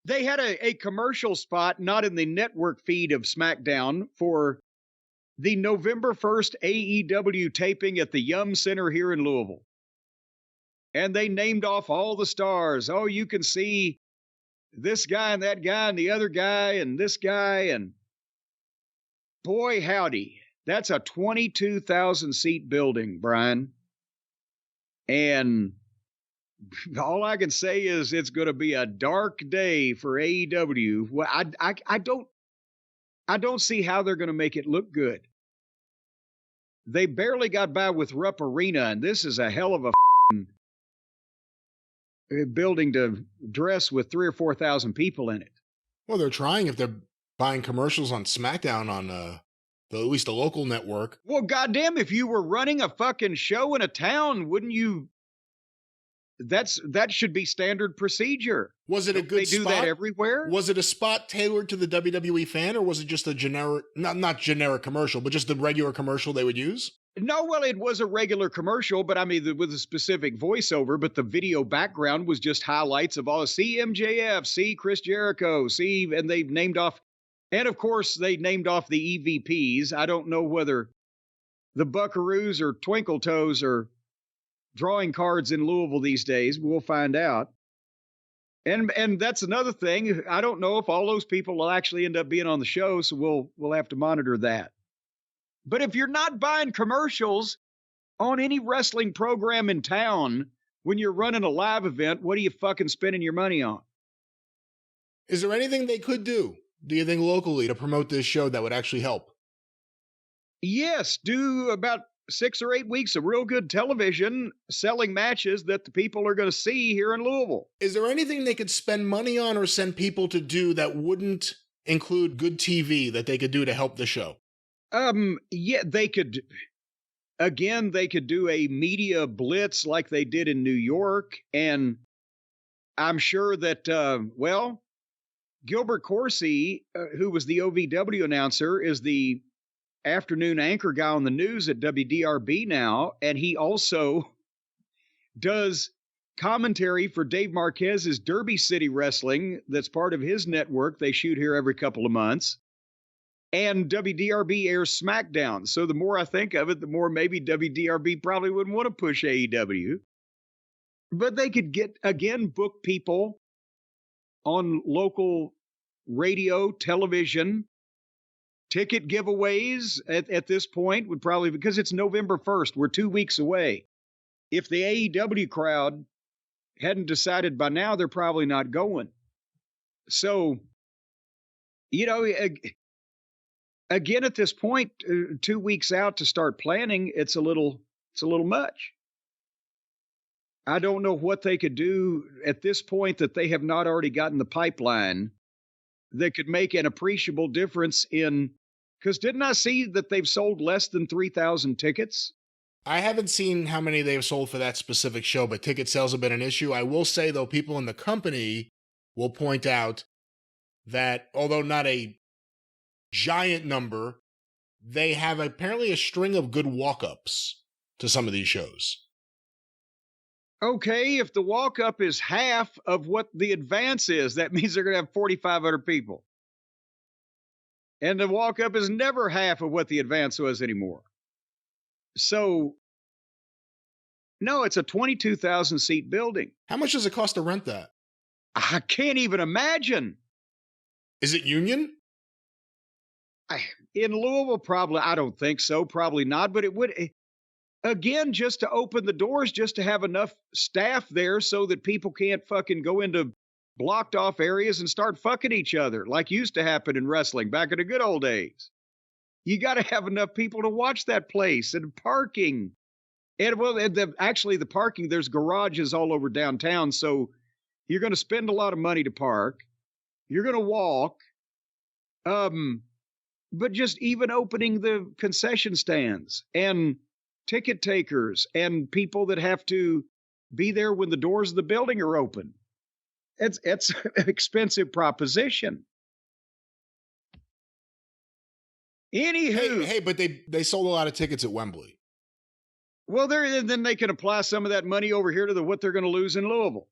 They had a commercial spot, not in the network feed of Smackdown, for the November 1st AEW taping at the Yum Center here in Louisville. And they named off all the stars. Oh, you can see this guy and that guy and the other guy and this guy. And boy, howdy, that's a 22,000 seat building, Brian. And all I can say is it's going to be a dark day for AEW. Well, I don't see how they're going to make it look good. They barely got by with Rupp Arena, and this is a hell of a building to dress with 3,000 or 4,000 people in it. Well, they're trying if they're buying commercials on Smackdown on at least the local network. Well, goddamn, if you were running a fucking show in a town, wouldn't you? That should be standard procedure. Was it a good spot? They do that everywhere? Was it a spot tailored to the WWE fan, or was it just a generic, not generic commercial, but just the regular commercial they would use? No, well, it was a regular commercial, but I mean, with a specific voiceover, but the video background was just highlights of all, see MJF, see Chris Jericho, see, and they named off, and of course, they named off the EVPs. I don't know whether the Buckaroos or Twinkle Toes are drawing cards in Louisville these days. We'll find out. And that's another thing. I don't know if all those people will actually end up being on the show, so we'll have to monitor that. But if you're not buying commercials on any wrestling program in town when you're running a live event, what are you fucking spending your money on? Is there anything they could do you think, locally to promote this show that would actually help? Yes, do about 6 or 8 weeks of real good television selling matches that the people are going to see here in Louisville. Is there anything they could spend money on or send people to do that wouldn't include good TV that they could do to help the show? Yeah, they could. Again, they could do a media blitz like they did in New York. And I'm sure that, Gilbert Corsi, who was the OVW announcer, is the afternoon anchor guy on the news at WDRB now. And he also does commentary for Dave Marquez's Derby City Wrestling. That's part of his network. They shoot here every couple of months. And WDRB airs Smackdown. So the more I think of it, the more maybe WDRB probably wouldn't want to push AEW. But they could book people on local radio, television, ticket giveaways at this point would probably, because it's November 1st, we're 2 weeks away. If the AEW crowd hadn't decided by now, they're probably not going. So, again, at this point, 2 weeks out to start planning, it's a little much. I don't know what they could do at this point that they have not already gotten the pipeline that could make an appreciable difference because didn't I see that they've sold less than 3,000 tickets? I haven't seen how many they've sold for that specific show, but ticket sales have been an issue. I will say, though, people in the company will point out that although not a giant number, they have apparently a string of good walk-ups to some of these shows. Okay, if the walk-up is half of what the advance is, that means they're going to have 4,500 people. And the walk-up is never half of what the advance was anymore. So, no, it's a 22,000 seat building. How much does it cost to rent that? I can't even imagine. Is it union? In Louisville, probably. I don't think so. Probably not. But it would, again, just to open the doors, just to have enough staff there so that people can't fucking go into blocked off areas and start fucking each other like used to happen in wrestling back in the good old days. You got to have enough people to watch that place, and parking. And actually the parking, there's garages all over downtown. So you're going to spend a lot of money to park. You're going to walk. But just even opening the concession stands and ticket takers and people that have to be there when the doors of the building are open. It's an expensive proposition. Anywho. Hey, but they sold a lot of tickets at Wembley. Well, then they can apply some of that money over here to what they're going to lose in Louisville.